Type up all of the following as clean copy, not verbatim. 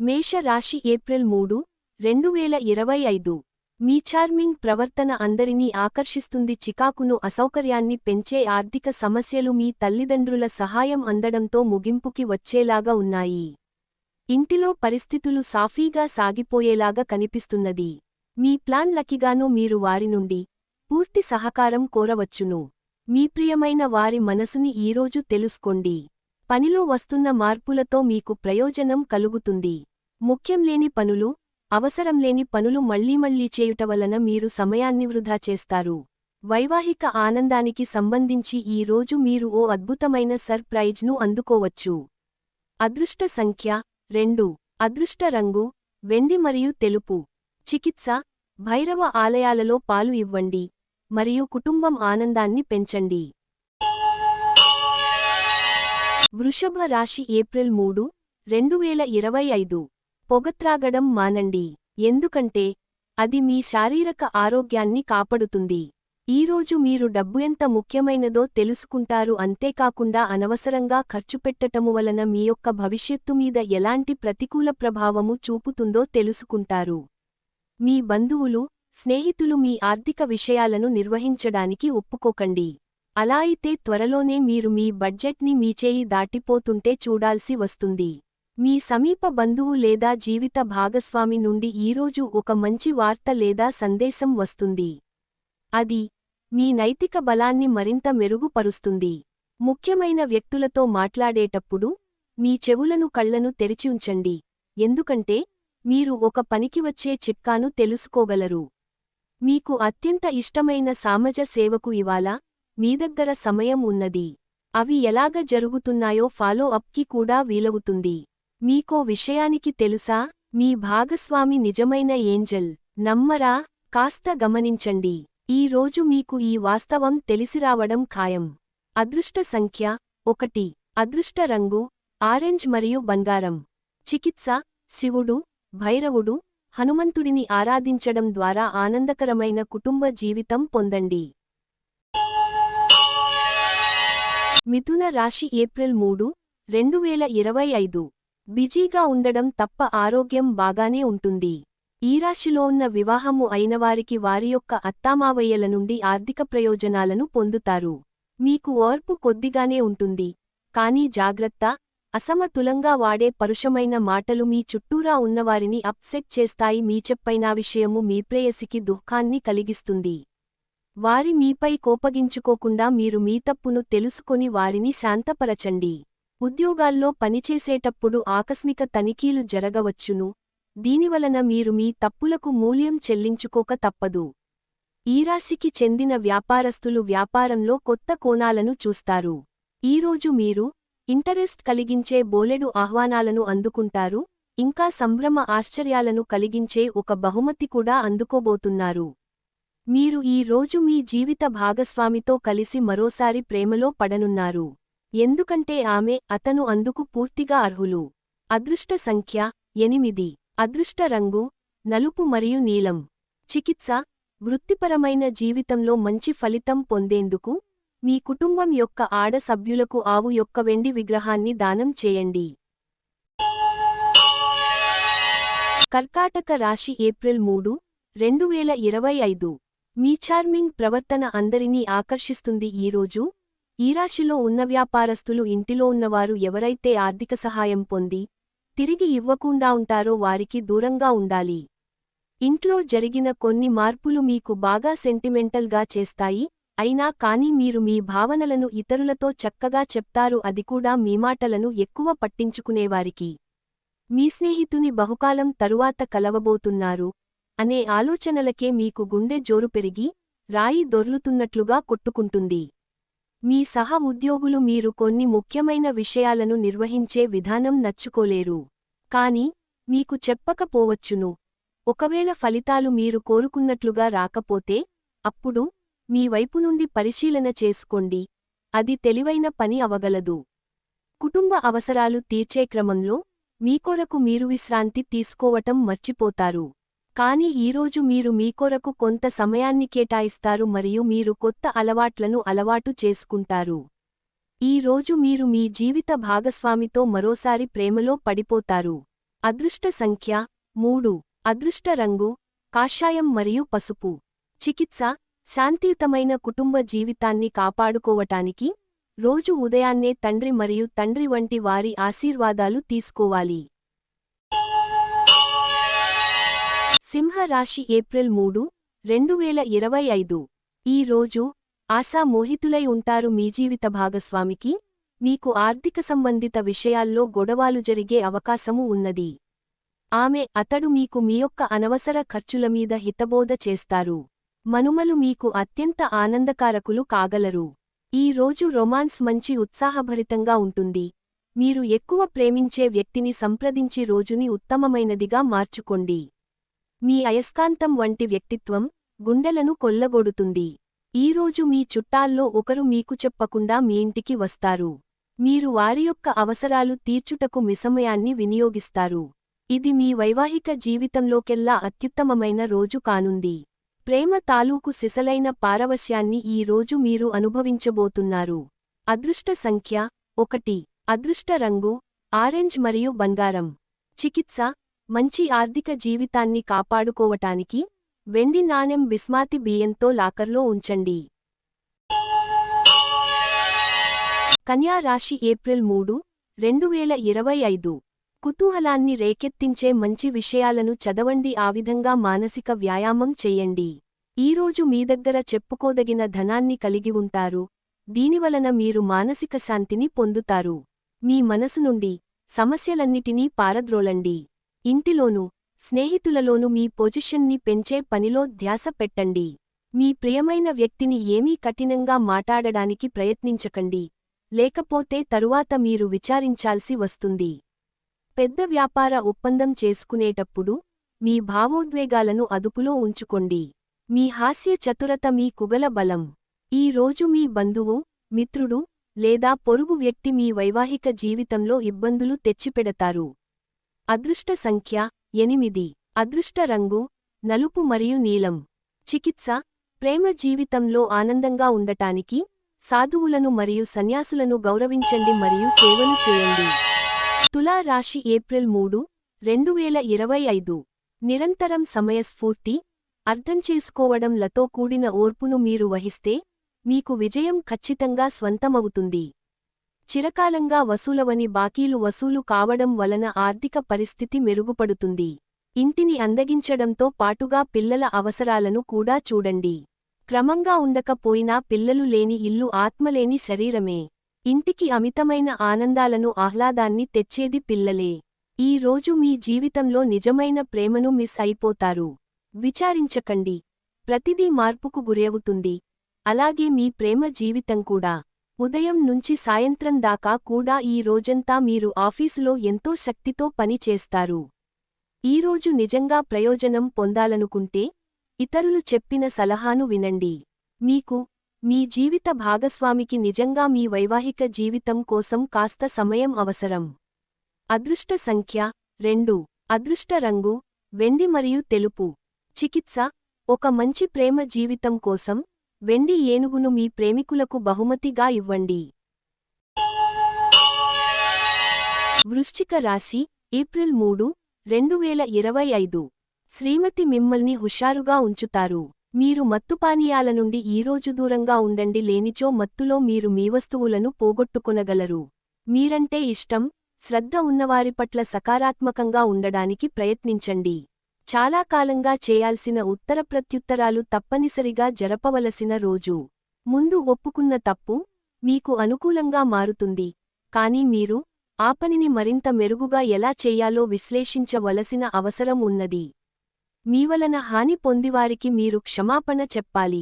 మేష రాశి ఏప్రిల్ 3, 2025. మీ చార్మింగ్ ప్రవర్తన అందరినీ ఆకర్షిస్తుంది. చికాకును అసౌకర్యాన్ని పెంచే ఆర్థిక సమస్యలు మీ తల్లిదండ్రుల సహాయం అందడంతో ముగింపుకి వచ్చేలాగా ఉన్నాయి. ఇంటిలో పరిస్థితులు సాఫీగా సాగిపోయేలాగా కనిపిస్తున్నది. మీ ప్లాన్ లకిగాను మీరు వారి నుండి పూర్తి సహకారం కోరవచ్చును. మీ ప్రియమైన వారి మనసుని ఈరోజు తెలుసుకోండి. పనిలో వస్తున్న మార్పులతో మీకు ప్రయోజనం కలుగుతుంది. ముఖ్యం లేని పనులు, అవసరం లేని పనులు మళ్లీ చేయుట వలన మీరు సమయాన్ని వృధా చేస్తారు. వైవాహిక ఆనందానికి సంబంధించి ఈ రోజు మీరు ఓ అద్భుతమైన సర్ప్రైజ్ను అందుకోవచ్చు. అదృష్ట సంఖ్య 2. అదృష్ట రంగు వెండి మరియు తెలుపు. చికిత్స, భైరవ ఆలయాలలో పాలు ఇవ్వండి మరియు కుటుంబం ఆనందాన్ని పెంచండి. వృషభ రాశి ఏప్రిల్ 3, 2025. పొగత్రాగడం మానండి. ఎందుకంటే అది మీ శారీరక ఆరోగ్యాన్ని కాపాడుతుంది. ఈరోజు మీరు డబ్బు ఎంత ముఖ్యమైనదో తెలుసుకుంటారు. అంతేకాకుండా అనవసరంగా ఖర్చుపెట్టటము వలన మీ యొక్క భవిష్యత్తు మీద ఎలాంటి ప్రతికూల ప్రభావము చూపుతుందో తెలుసుకుంటారు. మీ బంధువులు, స్నేహితులు మీ ఆర్థిక విషయాలను నిర్వహించడానికి ఒప్పుకోకండి. అలా అయితే త్వరలోనే మీరు మీ బడ్జెట్ని మీ చేయి దాటిపోతుంటే చూడాల్సి వస్తుంది. మీ సమీప బంధువు లేదా జీవిత భాగస్వామి నుండి ఈరోజు ఒక మంచి వార్త లేదా సందేశం వస్తుంది. అది మీ నైతిక బలాన్ని మరింత మెరుగుపరుస్తుంది. ముఖ్యమైన వ్యక్తులతో మాట్లాడేటప్పుడు మీ చెవులను కళ్లను తెరిచి ఉంచండి. ఎందుకంటే మీరు ఒక పనికి వచ్చే చిట్కాను తెలుసుకోగలరు. మీకు అత్యంత ఇష్టమైన సామాజ సేవకు ఇవాళ మీ దగ్గర సమయం ఉన్నది. అవి ఎలాగ జరుగుతున్నాయో ఫాలో అప్కి కూడా వీలవుతుంది. మీకో విషయానికి తెలుసా? మీ భాగస్వామి నిజమైన ఏంజెల్. నమ్మరా? కాస్త గమనించండి. ఈ రోజు మీకు ఈ వాస్తవం తెలిసిరావడం ఖాయం. అదృష్ట సంఖ్య 1. అదృష్ట రంగు ఆరెంజ్ మరియు బంగారం. చికిత్స, శివుడు, భైరవుడు, హనుమంతుడిని ఆరాధించడం ద్వారా ఆనందకరమైన కుటుంబ జీవితం పొందండి. మిథున రాశి ఏప్రిల్ 3, 2025. బిజీగా ఉండడం తప్ప ఆరోగ్యం బాగానే ఉంటుంది. ఈ రాశిలో ఉన్న వివాహము అయినవారికి వారి యొక్క అత్తామావయ్యల నుండి ఆర్థిక ప్రయోజనాలను పొందుతారు. మీకు ఓర్పు కొద్దిగానే ఉంటుంది. కానీ జాగ్రత్త, అసమతులంగా వాడే పరుషమైన మాటలు మీ చుట్టూరా ఉన్నవారిని అప్సెట్ చేస్తాయి. మీ చెప్పైన విషయము మీ ప్రేయసికి దుఃఖాన్ని కలిగిస్తుంది. వారి మీపై కోపగించుకోకుండా మీరు మీ తప్పును తెలుసుకొని వారిని శాంతపరచండి. ఉద్యోగాల్లో పనిచేసేటప్పుడు ఆకస్మిక తనిఖీలు జరగవచ్చును. దీనివలన మీరు మీ తప్పులకు మూల్యం చెల్లించుకోక తప్పదు. ఈ రాశికి చెందిన వ్యాపారస్తులు వ్యాపారంలో కొత్త కోణాలను చూస్తారు. ఈరోజు మీరు ఇంటరెస్ట్ కలిగించే బోలెడు ఆహ్వానాలను అందుకుంటారు. ఇంకా సంభ్రమ ఆశ్చర్యాలను కలిగించే ఒక బహుమతి కూడా అందుకోబోతున్నారు. మీరు ఈ రోజు మీ జీవిత భాగస్వామితో కలిసి మరోసారి ప్రేమలో పడనున్నారు. ఎందుకంటే ఆమె, అతను అందుకు పూర్తిగా అర్హులు. అదృష్ట సంఖ్య 8. అదృష్ట రంగు నలుపు మరియు నీలం. చికిత్స, వృత్తిపరమైన జీవితంలో మంచి ఫలితం పొందేందుకు మీ కుటుంబం యొక్క ఆడ సభ్యులకు ఆవు యొక్క వెండి విగ్రహాన్ని దానం చేయండి. కర్కాటక రాశి ఏప్రిల్ 3, 2025. మీ చార్మింగ్ ప్రవర్తన అందరినీ ఆకర్షిస్తుంది. ఈరోజు ఈ రాశిలో ఉన్న వ్యాపారస్తులు, ఇంటిలో ఉన్నవారు ఎవరైతే ఆర్థిక సహాయం పొంది తిరిగి ఇవ్వకుండా ఉంటారో వారికి దూరంగా ఉండాలి. ఇంట్లో జరిగిన కొన్ని మార్పులు మీకు బాగా సెంటిమెంటల్గా చేస్తాయి. అయినా కానీ మీరు మీ భావనలను ఇతరులతో చక్కగా చెప్తారు, అది కూడా మీ మాటలను ఎక్కువ పట్టించుకునేవారికి. మీ స్నేహితుని బహుకాలం తరువాత కలవబోతున్నారు అనే ఆలోచనలకే మీకు గుండె జోరు పెరిగి రాయి దొర్లుతున్నట్లుగా కొట్టుకుంటుంది. మీ సహ ఉద్యోగులు మీరు కొన్ని ముఖ్యమైన విషయాలను నిర్వహించే విధానం నచ్చుకోలేరు. కానీ మీకు చెప్పకపోవచ్చును. ఒకవేళ ఫలితాలు మీరు కోరుకున్నట్లుగా రాకపోతే అప్పుడు మీ వైపు నుండి పరిశీలన చేసుకోండి. అది తెలివైన పని అవగలదు. కుటుంబ అవసరాలు తీర్చే క్రమంలో మీకొరకు మీరు విశ్రాంతి తీసుకోవటం మర్చిపోతారు. కానీ ఈరోజు మీరు మీకొరకు కొంత సమయాన్ని కేటాయిస్తారు మరియు మీరు కొత్త అలవాట్లను అలవాటు చేసుకుంటారు. ఈ రోజు మీరు మీ జీవిత భాగస్వామితో మరోసారి ప్రేమలో పడిపోతారు. అదృష్ట సంఖ్య 3 అదృష్ట రంగు కాషాయం మరియు పసుపు చికిత్స శాంతియుతమైన కుటుంబ జీవితాన్ని కాపాడుకోవటానికి రోజు ఉదయాన్నే తండ్రి మరియు తండ్రి వంటి వారి ఆశీర్వాదాలు తీసుకోవాలి. సింహ రాశి ఏప్రిల్ 3, 2025 ఈ రోజు ఆశామోహితులై ఉంటారు. మీ జీవిత భాగస్వామికి మీకు ఆర్థిక సంబంధిత విషయాల్లో గొడవలు జరిగే అవకాశము ఉన్నది. అతడు మీకు మీ యొక్క అనవసర ఖర్చుల మీద హితబోధ చేస్తారు. మనుమలు మీకు అత్యంత ఆనందకారకులు కాగలరు. ఈ రోజు రొమాన్స్ మంచి ఉత్సాహభరితంగా ఉంటుంది. మీరు ఎక్కువ ప్రేమించే వ్యక్తిని సంప్రదించి రోజుని ఉత్తమమైనదిగా మార్చుకోండి. మీ అయస్కాంతం వంటి వ్యక్తిత్వం గుండెలను కొల్లగొడుతుంది. ఈరోజు మీ చుట్టాల్లో ఒకరు మీకు చెప్పకుండా మీ ఇంటికి వస్తారు. మీరు వారి యొక్క అవసరాలు తీర్చుటకు మీ సమయాన్ని వినియోగిస్తారు. ఇది మీ వైవాహిక జీవితంలోకెల్లా అత్యుత్తమమైన రోజు కానుంది. ప్రేమ తాలూకు సిసలైన పారవశ్యాన్ని ఈ రోజు మీరు అనుభవించబోతున్నారు. అదృష్ట సంఖ్య 1 అదృష్ట రంగు ఆరెంజ్ మరియు బంగారం చికిత్స మంచి ఆర్థిక జీవితాన్ని కాపాడుకోవటానికి వెండి నాణెం బిస్మాతి బియ్యంతో లాకర్లో ఉంచండి. కన్యా రాశి ఏప్రిల్ 3, 2025 కుతూహలాన్ని రేకెత్తించే మంచి విషయాలను చదవండి. ఆ విధంగా మానసిక వ్యాయామం చెయ్యండి. ఈరోజు మీ దగ్గర చెప్పుకోదగిన ధనాన్ని కలిగి ఉంటారు. దీనివలన మీరు మానసిక శాంతిని పొందుతారు. మీ మనసు నుండి సమస్యలన్నిటినీ పారద్రోలండి. ఇంటిలోనూ స్నేహితులలోనూ మీ పొజిషన్ని పెంచే పనిలో ధ్యాస పెట్టండి. మీ ప్రియమైన వ్యక్తిని ఏమీ కఠినంగా మాట్లాడడానికి ప్రయత్నించకండి, లేకపోతే తరువాత మీరు విచారించాల్సి వస్తుంది. పెద్ద వ్యాపార ఒప్పందం చేసుకునేటప్పుడు మీ భావోద్వేగాలను అదుపులో ఉంచుకోండి. మీ హాస్య చతురత మీ కుగల బలం. ఈ రోజు మీ బంధువు, మిత్రుడు లేదా పొరుగు వ్యక్తి మీ వైవాహిక జీవితంలో ఇబ్బందులు తెచ్చిపెడతారు. అదృష్ట సంఖ్య 8 అదృష్ట రంగు నలుపు మరియు నీలం చికిత్స ప్రేమ జీవితంలో ఆనందంగా ఉండటానికి సాధువులను మరియు సన్యాసులను గౌరవించండి మరియు సేవలు చేయండి. తులా రాశి ఏప్రిల్ 3, 2025 నిరంతరం సమయస్ఫూర్తి అర్థం చేసుకోవడంలతో కూడిన ఓర్పును మీరు వహిస్తే మీకు విజయం ఖచ్చితంగా స్వంతమవుతుంది. చిరకాలంగా వసూలవని బాకీలు వసూలు కావడం వలన ఆర్థిక పరిస్థితి మెరుగుపడుతుంది. ఇంటిని అందగించడంతో పాటుగా పిల్లల అవసరాలను కూడా చూడండి. క్రమంగా ఉండకపోయినా పిల్లలు లేని ఇల్లు ఆత్మలేని శరీరమే. ఇంటికి అమితమైన ఆనందాలను ఆహ్లాదాన్ని తెచ్చేది పిల్లలే. ఈ రోజు మీ జీవితంలో నిజమైన ప్రేమను మిస్ అయిపోతారు. విచారించకండి, ప్రతిదీ మార్పుకు గురవుతుంది. అలాగే మీ ప్రేమ జీవితం కూడా. ఉదయం నుంచి సాయంత్రం దాకా కూడా ఈ రోజంతా మీరు ఆఫీసులో ఎంతో శక్తితో పని చేస్తారు. ఈరోజు నిజంగా ప్రయోజనం పొందాలనుకుంటే ఇతరులు చెప్పిన సలహాను వినండి. మీకు మీ జీవిత భాగస్వామికి నిజంగా మీ వైవాహిక జీవితం కోసం కాస్త సమయం అవసరం. అదృష్ట సంఖ్య 2 అదృష్ట రంగు వెండి మరియు తెలుపు చికిత్స ఒక మంచి ప్రేమ జీవితం కోసం వెండి ఏనుగును మీ ప్రేమికులకు బహుమతిగా ఇవ్వండి. వృశ్చిక రాశి ఏప్రిల్ 3, 2025 శ్రీమతి మిమ్మల్ని హుషారుగా ఉంచుతారు. మీరు మత్తుపానీయాల నుండి ఈరోజు దూరంగా ఉండండి, లేనిచో మత్తులో మీరు మీ వస్తువులను పోగొట్టుకొనగలరు. మీరంటే ఇష్టం, శ్రద్ధ ఉన్నవారి పట్ల సకారాత్మకంగా ఉండడానికి ప్రయత్నించండి. చాలా కాలంగా చేయాల్సిన ఉత్తర ప్రత్యుత్తరాలు తప్పనిసరిగా జరపవలసిన రోజు. ముందు ఒప్పుకున్న తప్పు మీకు అనుకూలంగా మారుతుంది, కానీ మీరు ఆ పనిని మరింత మెరుగుగా ఎలా చేయాలో విశ్లేషించవలసిన అవసరం ఉన్నది. మీవలన హాని పొందివారికి మీరు క్షమాపణ చెప్పాలి.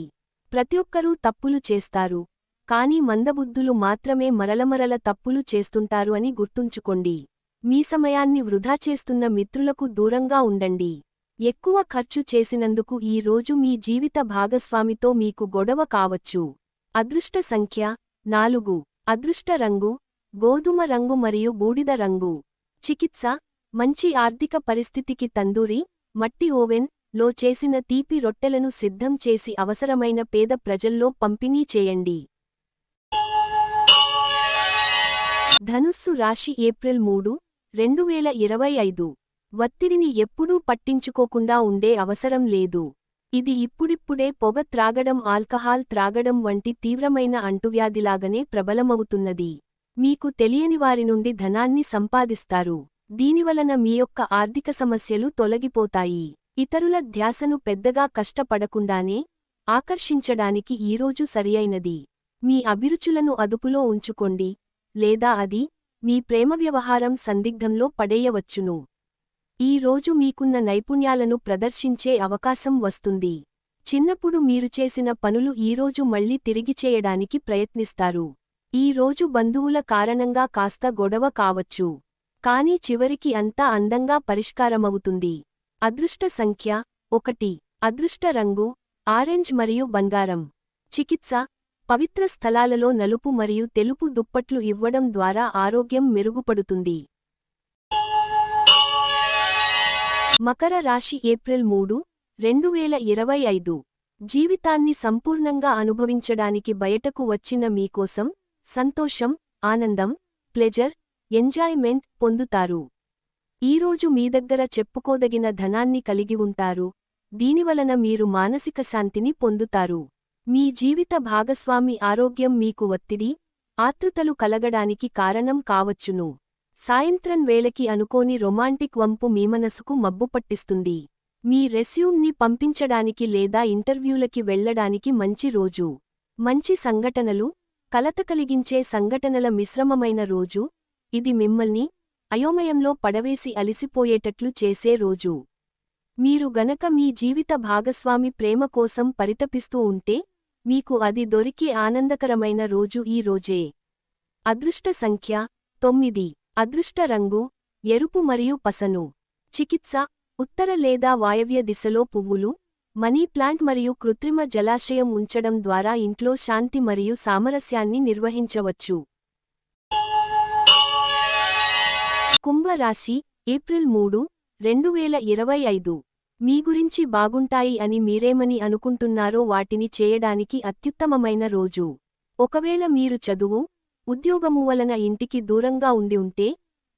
ప్రతి ఒక్కరూ తప్పులు చేస్తారు, కానీ మందబుద్ధులు మాత్రమే మరలమరల తప్పులు చేస్తుంటారు అని గుర్తుంచుకోండి. మీ సమయాన్ని వృధా చేస్తున్న మిత్రులకు దూరంగా ఉండండి. ఎక్కువ ఖర్చు చేసినందుకు ఈ రోజు మీ జీవిత భాగస్వామితో మీకు గొడవ కావచ్చు. అదృష్ట సంఖ్య 4 అదృష్ట రంగు గోధుమ రంగు మరియు బూడిద రంగు చికిత్స మంచి ఆర్థిక పరిస్థితికి తందూరి మట్టి ఓవెన్ లో చేసిన తీపి రొట్టెలను సిద్ధం చేసి అవసరమైన పేద ప్రజల్లో పంపిణీ చేయండి. ధనుస్సు రాశి ఏప్రిల్ 3, 2025 ఒత్తిడిని ఎప్పుడూ పట్టించుకోకుండా ఉండే అవసరం లేదు. ఇది ఇప్పుడిప్పుడే పొగ త్రాగడం, ఆల్కహాల్ త్రాగడం వంటి తీవ్రమైన అంటువ్యాధిలాగనే ప్రబలమవుతున్నది. మీకు తెలియని వారి నుండి ధనాన్ని సంపాదిస్తారు. దీనివలన మీ యొక్క ఆర్థిక సమస్యలు తొలగిపోతాయి. ఇతరుల ధ్యాసను పెద్దగా కష్టపడకుండానే ఆకర్షించడానికి ఈరోజు సరియైనది. మీ అభిరుచులను అదుపులో ఉంచుకోండి, లేదా అది మీ ప్రేమ వ్యవహారం సందిగ్ధంలో పడేయవచ్చును. ఈ రోజు మీకున్న నైపుణ్యాలను ప్రదర్శించే అవకాశం వస్తుంది. చిన్నప్పుడు మీరు చేసిన పనులు ఈరోజు మళ్లీ తిరిగి చేయడానికి ప్రయత్నిస్తారు. ఈ రోజు బంధువుల కారణంగా కాస్త గొడవ కావచ్చు, కానీ చివరికి అంతా అందంగా పరిష్కారమవుతుంది. అదృష్ట సంఖ్య 1. అదృష్ట రంగు ఆరెంజ్ మరియు బంగారం. చికిత్స: పవిత్ర స్థలాలలో నలుపు మరియు తెలుపు దుప్పట్లు ఇవ్వడం ద్వారా ఆరోగ్యం మెరుగుపడుతుంది. మకర రాశి ఏప్రిల్ 3, 2025. జీవితాన్ని సంపూర్ణంగా అనుభవించడానికి బయటకు వచ్చిన మీకోసం సంతోషం, ఆనందం, ప్లెజర్, ఎంజాయ్మెంట్ పొందుతారు. ఈరోజు మీ దగ్గర చెప్పుకోదగిన ధనాన్ని కలిగి ఉంటారు. దీనివలన మీరు మానసిక శాంతిని పొందుతారు. మీ జీవిత భాగస్వామి ఆరోగ్యం మీకు ఒత్తిడి, ఆతృతలు కలగడానికి కారణం కావచ్చును. సాయంత్రం వేళకి అనుకోని రొమాంటిక్ వంపు మీ మనసుకు మబ్బు పట్టిస్తుంది. మీ రెస్యూమ్ని పంపించడానికి లేదా ఇంటర్వ్యూలకి వెళ్లడానికి మంచి రోజు. మంచి సంఘటనలు, కలత కలిగించే సంఘటనల మిశ్రమమైన రోజు. ఇది మిమ్మల్ని అయోమయంలో పడవేసి అలిసిపోయేటట్లు చేసే రోజు. మీరు గనక మీ జీవిత భాగస్వామి ప్రేమ కోసం పరితపిస్తూ ఉంటే మీకు అది దొరికే ఆనందకరమైన రోజు ఈ రోజే. అదృష్ట సంఖ్య 9. అదృష్ట రంగు ఎరుపు మరియు పసను. చికిత్స: ఉత్తర లేదా వాయవ్య దిశలో పువ్వులు, మనీ ప్లాంట్ మరియు కృత్రిమ జలాశయం ఉంచడం ద్వారా ఇంట్లో శాంతి మరియు సామరస్యాన్ని నిర్వహించవచ్చు. కుంభ రాశి ఏప్రిల్ 3, 2025. మీ గురించి బాగుంటాయి అని మీరేమని అనుకుంటున్నారో వాటిని చేయడానికి అత్యుత్తమమైన రోజు. ఒకవేళ మీరు చదువు, ఉద్యోగము వలన ఇంటికి దూరంగా ఉండి ఉంటే,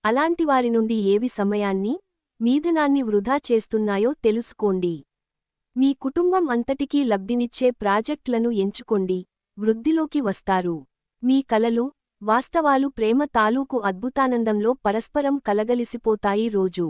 అలాంటి వారి నుండి ఏవి సమయాన్ని, మీధనాన్ని వృధా చేస్తున్నాయో తెలుసుకోండి. మీ కుటుంబం అంతటికీ లబ్ధినిచ్చే ప్రాజెక్టులను ఎంచుకోండి, వృద్ధిలోకి వస్తారు. మీ కలలు, వాస్తవాలు ప్రేమ తాలూకు అద్భుతానందంలో పరస్పరం కలగలిసిపోతాయి రోజు.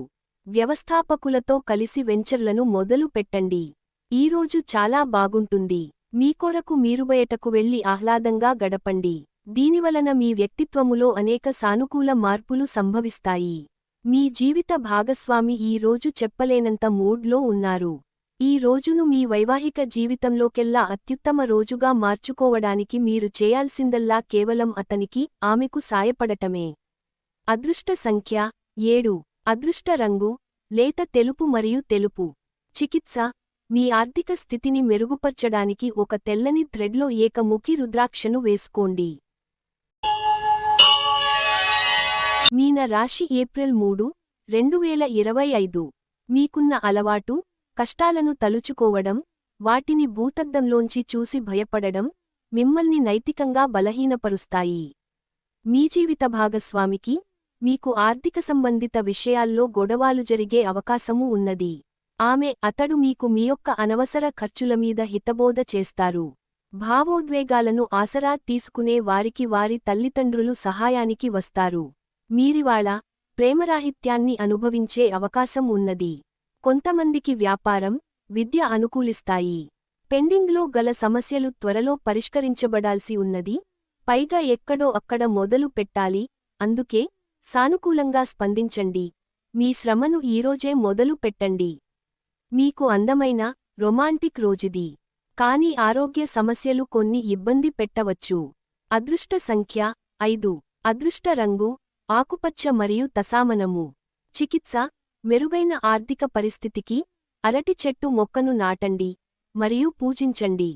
వ్యవస్థాపకులతో కలిసి వెంచర్లను మొదలు పెట్టండి. ఈరోజు చాలా బాగుంటుంది. మీకొరకు మీరు బయటకు వెళ్లి ఆహ్లాదంగా గడపండి. దీనివలన మీ వ్యక్తిత్వములో అనేక సానుకూల మార్పులు సంభవిస్తాయి. మీ జీవిత భాగస్వామి ఈ రోజు చెప్పలేనంత మూడ్లో ఉన్నారు. ఈ రోజును మీ వైవాహిక జీవితంలోకెల్లా అత్యుత్తమ రోజుగా మార్చుకోవడానికి మీరు చేయాల్సిందల్లా కేవలం అతనికి, ఆమెకు సాయపడటమే. అదృష్ట సంఖ్య 7. అదృష్ట రంగు లేత తెలుపు మరియు తెలుపు. చికిత్స: మీ ఆర్థిక స్థితిని మెరుగుపర్చడానికి ఒక తెల్లని థ్రెడ్లో ఏకముఖి రుద్రాక్షను వేసుకోండి. మీన రాశి ఏప్రిల్ 3, 2025. మీకున్న అలవాటు, కష్టాలను తలుచుకోవడం, వాటిని భూతద్దంలోంచి చూసి భయపడడం మిమ్మల్ని నైతికంగా బలహీనపరుస్తాయి. మీ జీవిత భాగస్వామికి, మీకు ఆర్థిక సంబంధిత విషయాల్లో గొడవలు జరిగే అవకాశము ఉన్నది. అతడు మీకు మీ యొక్క అనవసర ఖర్చులమీద హితబోధ చేస్తారు. భావోద్వేగాలను ఆసరా తీసుకునే వారికి వారి తల్లిదండ్రులు సహాయానికి వస్తారు. మీరివాళ ప్రేమరాహిత్యాన్ని అనుభవించే అవకాశం ఉన్నది. కొంతమందికి వ్యాపారం, విద్య అనుకూలిస్తాయి. పెండింగ్లో గల సమస్యలు త్వరలో పరిష్కరించబడాల్సి ఉన్నది. పైగా ఎక్కడో అక్కడ మొదలు పెట్టాలి. అందుకే సానుకూలంగా స్పందించండి. మీ శ్రమను ఈరోజే మొదలు పెట్టండి. మీకు అందమైన, రొమాంటిక్ రోజుది. కానీ ఆరోగ్య సమస్యలు కొన్ని ఇబ్బంది పెట్టవచ్చు. అదృష్ట సంఖ్య 5. అదృష్ట రంగు ఆకుపచ్చ మరియు తసామనము. చికిత్స: మెరుగైన ఆర్థిక పరిస్థితికి అరటి చెట్టు మొక్కను నాటండి మరియు పూజించండి.